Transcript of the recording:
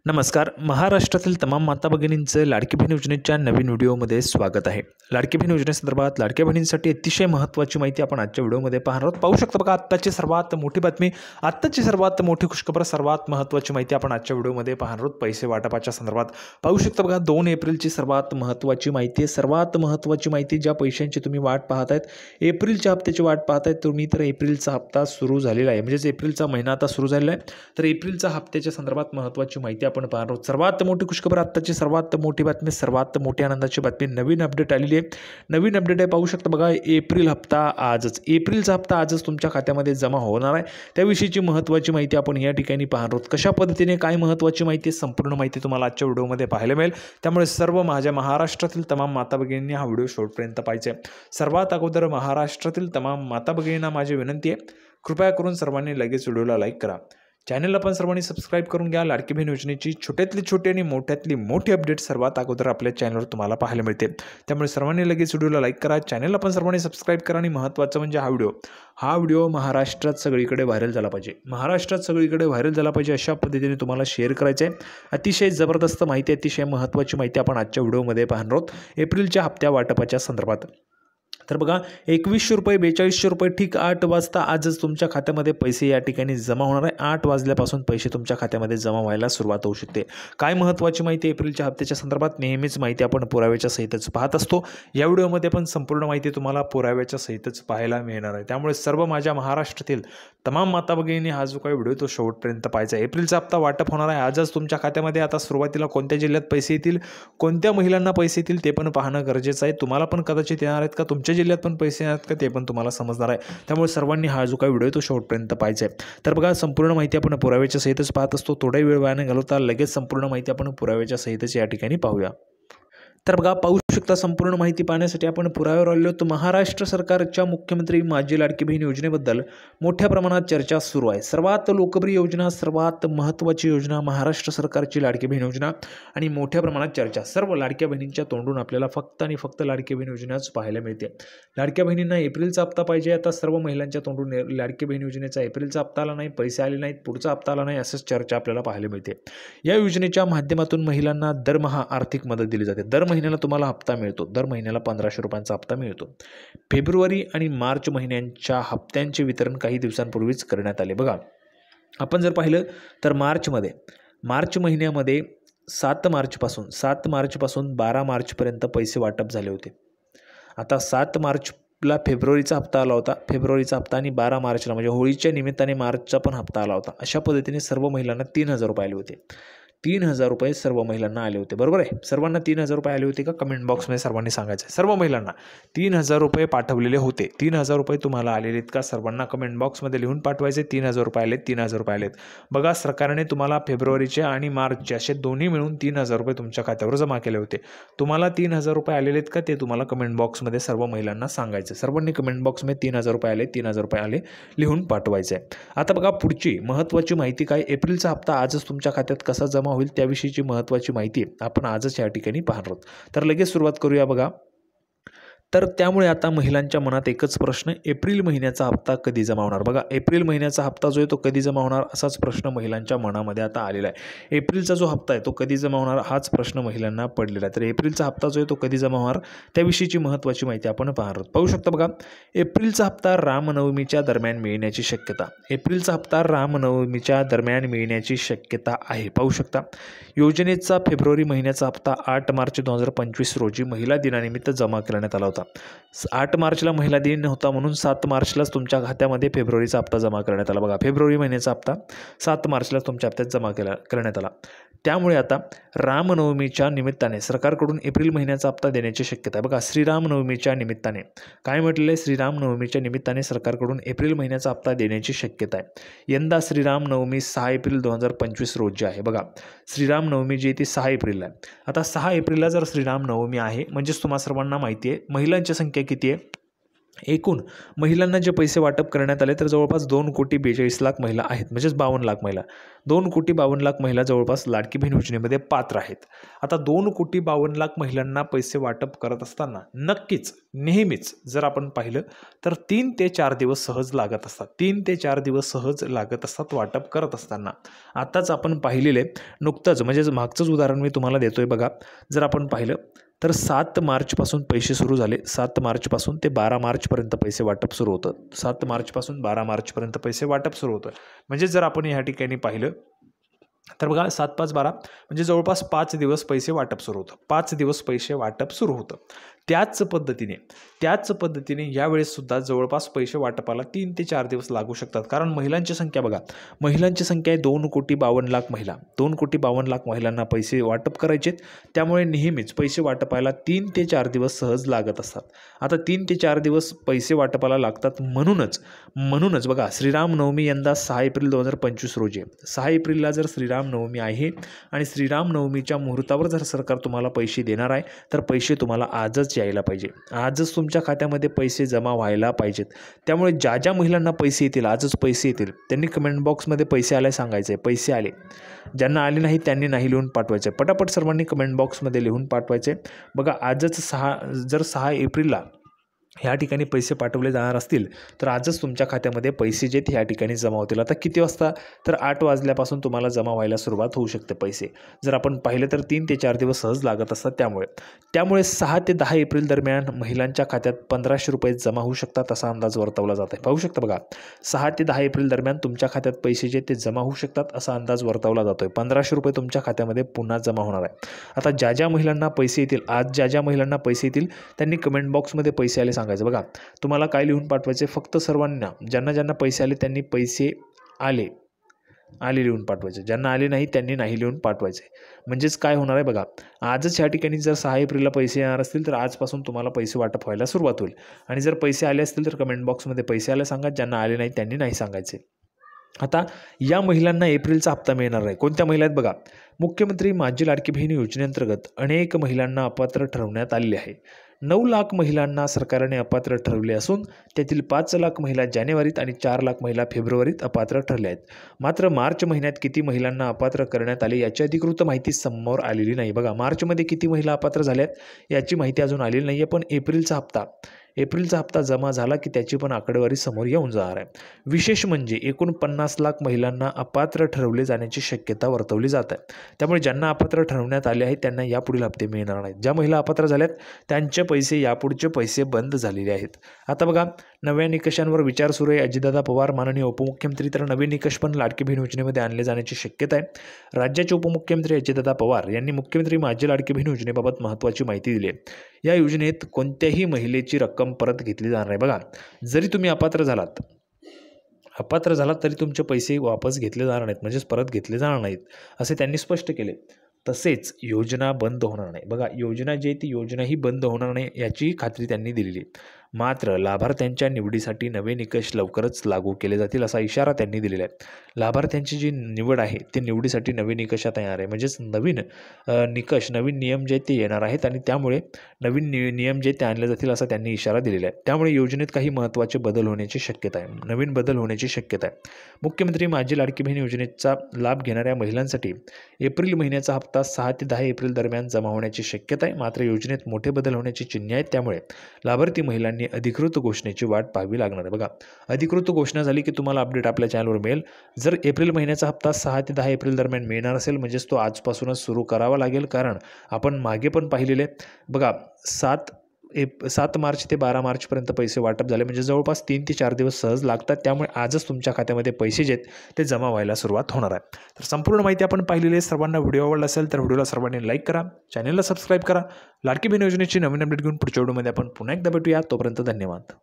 नमस्कार. महाराष्ट्रातील तमाम माता भगिनींचं लाडकी बहीण योजनेच्या नवीन व्हिडिओमध्ये स्वागत आहे. लाडकी बहीण योजनेसंदर्भात लाडक्या बहिणींसाठी अतिशय महत्त्वाची माहिती आपण आजच्या व्हिडिओमध्ये पाहणार आहोत. पाहू शकता बघा, आत्ताची सर्वात मोठी बातमी, आत्ताची सर्वात मोठी खुशखबर, सर्वात महत्त्वाची माहिती आपण आजच्या व्हिडिओमध्ये पाहणार आहोत. पैसे वाटपाच्या संदर्भात पाहू शकता बघा, 2 एप्रिलची सर्वात महत्त्वाची माहिती आहे. सर्वात महत्त्वाची माहिती, ज्या पैशांची तुम्ही वाट पाहत आहेत, एप्रिलच्या हप्त्याची वाट पाहत आहेत तुम्ही, तर एप्रिलचा हप्ता सुरू झालेला आहे, म्हणजेच एप्रिलचा महिना आता सुरू झालेला आहे. तर एप्रिलचा हप्त्याच्या संदर्भात महत्त्वाची माहिती आपण पाहणार आहोत. सर्वात मोठी खुशखबर, आत्ताची सर्वात मोठी बातमी, सर्वात मोठी आनंदाची बातमी, नवीन अपडेट आलेली आहे. नवीन अपडेट आहे, पाहू शकता बघा, एप्रिल हप्ता आजच, एप्रिलचा हप्ता आजच तुमच्या खात्यामध्ये जमा होणार आहे. त्याविषयीची महत्त्वाची माहिती आपण या ठिकाणी पाहणार आहोत. कशा पद्धतीने, काय महत्त्वाची माहिती, संपूर्ण माहिती तुम्हाला आजच्या व्हिडिओमध्ये पाहायला मिळेल. त्यामुळे सर्व माझ्या महाराष्ट्रातील तमाम माता भगिनींनी हा व्हिडिओ शेवटपर्यंत पाहायचा आहे. सर्वात अगोदर महाराष्ट्रातील तमाम माता भगिनींना माझी विनंती आहे, कृपया करून सर्वांनी लगेच व्हिडिओला लाईक करा. चॅनलला पण सर्वांनी सबस्क्राईब करून घ्या. लाडकी बहीण योजनेची छोट्यातली छोटी आणि मोठ्यातली मोठी अपडेट सर्वात अगोदर आपल्या चॅनलवर तुम्हाला पाहायला मिळते. त्यामुळे सर्वांनी लगेच व्हिडिओला लाईक करा, चॅनलला पण सर्वांनी सबस्क्राईब करा. आणि महत्त्वाचं म्हणजे हा व्हिडिओ महाराष्ट्रात सगळीकडे व्हायरल झाला पाहिजे, महाराष्ट्रात सगळीकडे व्हायरल झाला पाहिजे अशा पद्धतीने तुम्हाला शेअर करायचं आहे. अतिशय जबरदस्त माहिती, अतिशय महत्त्वाची माहिती आपण आजच्या व्हिडिओमध्ये पाहणार आहोत एप्रिलच्या हप्त्या वाटपाच्या संदर्भात. तर बघा, 2100 रुपये, 4200 रुपये ठीक 8 वाजता आजच तुमच्या खात्यामध्ये पैसे या ठिकाणी जमा होणार आहे. 8 वाजल्यापासून पैसे तुमच्या खात्यामध्ये जमा व्हायला सुरुवात होऊ शकते. काय महत्त्वाची माहिती एप्रिलच्या हप्त्याच्या संदर्भात, नेहमीच माहिती आपण पुराव्याच्या सहितच पाहत असतो. या व्हिडिओमध्ये पण संपूर्ण माहिती तुम्हाला पुराव्याच्या सहितच पाहायला मिळणार आहे. त्यामुळे सर्व माझ्या महाराष्ट्रातील तमाम माता भगिनींनी हा जो काही व्हिडिओ तो शेवटपर्यंत पाहायचा आहे. एप्रिलचा हप्ता वाटप होणार आहे आजच तुमच्या खात्यामध्ये. आता सुरुवातीला कोणत्या जिल्ह्यात पैसे येतील, कोणत्या महिलांना पैसे येतील ते पण पाहणं गरजेचं आहे. तुम्हाला पण कदाचित येणार आहेत का, तुमच्या जिल्ह्यात पण पैसे येणार का, ते पण तुम्हाला समजणार आहे. त्यामुळे सर्वांनी हा जो काही व्हिडिओ तो शेवटपर्यंत पाहायचा आहे. तर बघा, संपूर्ण माहिती आपण पुराव्याच्या सहितच पाहत असतो. थोडाही वेळ वाया न घालवता लगेच संपूर्ण माहिती आपण पुराव्याच्या सहितच या ठिकाणी पाहूया. तर बघा, पाहू शकता, संपूर्ण माहिती पाहण्यासाठी आपण पुराव्यावर आलो. तर महाराष्ट्र सरकारच्या मुख्यमंत्री माझी लाडकी बहीण योजनेबद्दल मोठ्या प्रमाणात चर्चा सुरू आहे. सर्वात लोकप्रिय योजना, सर्वात महत्त्वाची योजना महाराष्ट्र सरकारची लाडकी बहीण योजना, आणि मोठ्या प्रमाणात चर्चा सर्व लाडक्या बहिणींच्या तोंडून आपल्याला फक्त आणि फक्त लाडकी बहीण योजनाच पाहायला मिळते. लाडक्या बहिणींना एप्रिलचा हप्ता पाहिजे. आता सर्व महिलांच्या तोंडून लाडकी बहीण योजनेचा एप्रिलचा हप्ता आला नाही, पैसे आले नाहीत, पुढचा हप्ता आला नाही, असंच चर्चा आपल्याला पाहायला मिळते. या योजनेच्या माध्यमातून महिलांना दरमहा आर्थिक मदत दिली जाते. दर महिन्याला तुम्हाला हप्ता मिळतो, दर महिन्याला 1500 रुपयांचा हप्ता मिळतो. फेब्रुवारी आणि मार्च महिन्यांच्या हप्त्यांचे वितरण काही दिवसांपूर्वीच करण्यात आले. बघा, आपण जर पाहिलं तर मार्च महिन्यामध्ये 7 मार्चपासून 12 मार्चपर्यंत पैसे वाटप झाले होते. आता 7 मार्चला फेब्रुवारीचा हप्ता आला होता, फेब्रुवारीचा हप्ता, आणि 12 मार्चला म्हणजे होळीच्या निमित्ताने मार्चचा पण हप्ता आला होता. अशा पद्धतीने सर्व महिलांना 3000 रुपये आले होते. 3000 रुपये सर्व महिलांना आले होते, बरोबर आहे. सर्वांना 3000 रुपये आले होते का, कमेंट बॉक्समध्ये सर्वांनी सांगायचं आहे. सर्व महिलांना 3000 रुपये पाठवलेले होते. 3000 रुपये तुम्हाला आलेले आहेत का, सर्वांना कमेंट बॉक्समध्ये लिहून पाठवायचे. 3000 रुपये आलेत, 3000 रुपये आलेत. बघा, सरकारने तुम्हाला फेब्रुवारीचे आणि मार्चचे असे दोन्ही मिळून 3000 रुपये तुमच्या खात्यावर जमा केले होते. तुम्हाला 3000 रुपये आलेले आहेत का, ते तुम्हाला कमेंट बॉक्समध्ये सर्व महिलांना सांगायचं. सर्वांनी कमेंट बॉक्समध्ये 3000 रुपये आले, 3000 रुपये आले लिहून पाठवायचं आहे. आता बघा, पुढची महत्त्वाची माहिती काय, एप्रिलचा हप्ता आजच तुमच्या खात्यात कसा जमा होईल त्याविषयीची महत्त्वाची माहिती आपण आजच या ठिकाणी पाहणार आहोत. तर लगेच सुरुवात करूया. बघा, तर त्यामुळे आता महिलांच्या मनात एकच प्रश्न, एप्रिल महिन्याचा हप्ता कधी जमा होणार. बघा, एप्रिल महिन्याचा हप्ता जो आहे तो कधी जमा होणार, असाच प्रश्न महिलांच्या मनामध्ये आता आलेला आहे. एप्रिलचा जो हप्ता आहे तो कधी जमा होणार, हाच प्रश्न महिलांना पडलेला आहे. तर एप्रिलचा हप्ता जो आहे तो कधी जमा होणार त्याविषयीची महत्त्वाची माहिती आपण पाहणार आहोत. पाहू शकता बघा, एप्रिलचा हप्ता रामनवमीच्या दरम्यान मिळण्याची शक्यता, एप्रिलचा हप्ता रामनवमीच्या दरम्यान मिळण्याची शक्यता आहे. पाहू शकता, योजनेचा फेब्रुवारी महिन्याचा हप्ता 8 मार्च 2025 रोजी महिला दिनानिमित्त जमा करण्यात आला होता. 8 मार्चला महिला दिन होता, म्हणून 7 मार्चलाच तुमच्या खात्यामध्ये फेब्रुवारीचा हप्ता जमा करण्यात आला. बघा, फेब्रुवारी महिन्याचा हप्ता 7 मार्चला तुमच्या हप्त्यात जमा करण्यात आला. त्यामुळे आता रामनवमीच्या निमित्ताने सरकारकडून एप्रिल महिन्याचा हप्ता देण्याची शक्यता आहे. बघा, श्रीरामनवमीच्या निमित्ताने काय म्हटलेलं आहे, श्रीरामनवमीच्या निमित्ताने सरकारकडून एप्रिल महिन्याचा हप्ता देण्याची शक्यता आहे. यंदा श्रीरामनवमी 6 एप्रिल 2025 रोजी आहे. बघा, श्रीरामनवमी जी आहे ती 6 एप्रिलला आहे. आता 6 एप्रिलला जर श्रीरामनवमी आहे, म्हणजेच तुम्हाला सर्वांना माहिती आहे महिलांची संख्या किती आहे, एकूण महिलांना जे पैसे वाटप करण्यात आले तर जवळपास 2,42,00,000 महिला आहेत, म्हणजेच 52,00,000 महिला. 2,52,00,000 महिला जवळपास लाडकी बहीण योजनेमध्ये पात्र आहेत. आता 2,52,00,000 महिलांना पैसे वाटप करत असताना नक्कीच नेहमीच जर आपण पाहिलं तर 3 ते 4 दिवस सहज लागत असतात. 3 ते 4 दिवस सहज लागत असतात वाटप करत असताना. आताच आपण पाहिलेले नुकतंच म्हणजे मागचंच उदाहरण मी तुम्हाला देतोय बघा. जर आपण पाहिलं तर 7 मार्चपासून पैसे सुरू झाले. 7 मार्चपासून ते 12 मार्चपर्यंत पैसे वाटप सुरू होतं. 7 मार्चपासून 12 मार्चपर्यंत पैसे वाटप सुरू होतं. म्हणजे जर आपण ह्या ठिकाणी पाहिलं तर बघा 7, 5, 12 म्हणजे जवळपास 5 दिवस पैसे वाटप सुरू होतं. 5 दिवस पैसे वाटप सुरू होतं. त्याच पद्धतीने यावेळेससुद्धा जवळपास पैसे वाटपाला 3 ते 4 दिवस लागू शकतात. कारण महिलांची संख्या बघा, महिलांची संख्या आहे 2,52,00,000 महिला. 2,52,00,000 महिलांना पैसे वाटप करायचे, त्यामुळे नेहमीच पैसे वाटपायला 3 ते 4 दिवस सहज लागत असतात. आता 3 ते 4 दिवस पैसे वाटपाला लागतात म्हणूनच बघा श्रीरामनवमी यंदा 6 एप्रिल 2025 रोजी 6 एप्रिलला जर श्रीरामनवमी आहे आणि श्रीरामनवमीच्या मुहूर्तावर जर सरकार तुम्हाला पैसे देणार आहे तर पैसे तुम्हाला आजच यायला पाहिजे. आजच तुमच्या खात्यामध्ये पैसे जमा व्हायला पाहिजेत. त्यामुळे ज्या महिलांना पैसे येतील, आजच पैसे येतील, त्यांनी कमेंट बॉक्समध्ये पैसे आले सांगायचे. पैसे आले. ज्यांना आले नाही त्यांनी नाही लिहून पाठवायचे. पटापट सर्वांनी कमेंट बॉक्समध्ये लिहून पाठवायचे. बघा आजच 6 एप्रिलला ह्या ठिकाणी पैसे पाठवले जाणार असतील तर आजच तुमच्या खात्यामध्ये पैसे जे ह्या ठिकाणी जमा होतील. आता किती वाजता तर 8 वाजल्यापासून तुम्हाला जमा व्हायला सुरुवात होऊ शकते पैसे. जर आपण पाहिलं तर 3 ते 4 दिवस सहज लागत असतात. त्यामुळे 6 ते 10 एप्रिल दरम्यान महिलांच्या खात्यात 1,500 रुपये जमा होऊ शकतात असा अंदाज वर्तवला जात आहे. पाहू शकता बघा 6 ते 10 एप्रिल दरम्यान तुमच्या खात्यात पैसे जे ते जमा होऊ शकतात असा अंदाज वर्तवला जातो आहे. 1,500 रुपये तुमच्या खात्यामध्ये पुन्हा जमा होणार आहे. आता ज्या महिलांना पैसे येतील, आज ज्या महिलांना पैसे येतील त्यांनी कमेंट बॉक्समध्ये पैसे आले सांगायचं. बघा तुम्हाला काय लिहून पाठवायचे, फक्त सर्वांना ज्यांना पैसे आले त्यांनी पैसे आले लिहून पाठवायचे. ज्यांना आले नाही त्यांनी नाही लिहून पाठवायचे. म्हणजेच काय होणार आहे बघा, आजच ह्या ठिकाणी जर 6 एप्रिलला पैसे येणार असतील तर आजपासून तुम्हाला पैसे वाटप व्हायला सुरुवात होईल. आणि जर पैसे आले असतील तर कमेंट बॉक्समध्ये पैसे आले सांगा. ज्यांना आले नाही त्यांनी नाही सांगायचे. आता या महिलांना एप्रिलचा हप्ता मिळणार आहे. कोणत्या महिला आहेत बघा, मुख्यमंत्री माझी लाडकी बहीण योजनेअंतर्गत अनेक महिलांना अपात्र ठरवण्यात आलेले आहे. 9 लाख महिलांना सरकारने अपात्र ठरवले असून त्यातील 5 लाख महिला जानेवारीत आणि 4 लाख महिला फेब्रुवारीत अपात्र ठरल्या आहेत. मात्र मार्च महिन्यात किती महिलांना अपात्र करण्यात आले याची अधिकृत माहिती समोर आलेली नाही. बघा मार्चमध्ये किती महिला अपात्र झाल्यात याची माहिती अजून आलेली नाही आहे. पण एप्रिलचा हप्ता जमा झाला की त्याची पण आकडेवारी समोर येऊन जाणार आहे. विशेष म्हणजे एकूण 50 लाख महिलांना अपात्र ठरवले जाण्याची शक्यता वर्तवली जात आहे. त्यामुळे ज्यांना अपात्र ठरवण्यात आले आहेत त्यांना यापुढील हप्ते मिळणार नाहीत. ज्या महिला अपात्र झाल्यात त्यांचे पैसे यापुढचे पैसे बंद झालेले आहेत. आता बघा नव्या निकषांवर विचार सुरू आहे. अजितदादा पवार माननीय उपमुख्यमंत्री तर नवीन निकष पण लाडकी बहीण योजनेमध्ये आणले जाण्याची शक्यता आहे. राज्याचे उपमुख्यमंत्री अजितदादा पवार यांनी मुख्यमंत्री माझी लाडकी बहीण योजनेबाबत महत्त्वाची माहिती दिली आहे. या योजनेत कोणत्याही महिलेची रक्कम परत घेतली जाणार आहे. बघा जरी तुम्ही अपात्र झालात तरी तुमचे पैसे वापस घेतले जाणार नाहीत, म्हणजेच परत घेतले जाणार नाहीत असे त्यांनी स्पष्ट केले. तसेच योजना बंद होणार नाही. बघा योजना जी आहे ती योजनाही बंद होणार नाही याची खात्री त्यांनी दिलेली. मात्र लाभार्थ्यांच्या निवडीसाठी नवे निकष लवकरच लागू केले जातील असा इशारा त्यांनी दिलेला आहे. लाभार्थ्यांची जी निवड आहे ती निवडीसाठी नवे निकष आता येणार आहे. म्हणजेच नवीन नियम जे ते येणार आहेत आणि त्यामुळे नवीन नियम जे ते आणले जातील असा त्यांनी इशारा दिलेला आहे. त्यामुळे योजनेत काही महत्त्वाचे बदल होण्याची शक्यता आहे. नवीन बदल होण्याची शक्यता आहे. मुख्यमंत्री माझी लाडकी बहीण योजनेचा लाभ घेणाऱ्या महिलांसाठी एप्रिल महिन्याचा हप्ता 6 ते 10 एप्रिल दरम्यान जमा होण्याची शक्यता आहे. मात्र योजनेत मोठे बदल होण्याची चिन्हे आहेत. त्यामुळे लाभार्थी महिलांनी अधिकृत घोषणेची वाट पाहावी लागणार आहे. बघा अधिकृत घोषणा झाली की तुम्हाला अपडेट आपल्या चॅनलवर मिळेल. जर एप्रिल महिन्याचा हप्ता 6 ते 10 एप्रिल दरम्यान मिळणार असेल म्हणजेच तो आजपासूनच सुरू करावा लागेल. कारण आपण मागे पण पाहिलेले बघा 7 मार्च ते 12 मार्चपर्यंत पैसे वाटप झाले, म्हणजे जवळपास 3 ते 4 दिवस सहज लागतात. त्यामुळे आजच तुमच्या खात्यामध्ये पैसे जे आहेत ते जमा व्हायला सुरुवात होणार आहे. तर संपूर्ण माहिती आपण पाहिलेली आहे. सर्वांना व्हिडिओ आवडला असेल तर व्हिडिओला सर्वांनी लाईक करा, चॅनलला सबस्क्राईब करा. लाडकी बहीण योजनेची नवीन अपडेट घेऊन पुढच्या व्हिडिओमध्ये आपण पुन्हा एकदा भेटूया. तोपर्यंत धन्यवाद.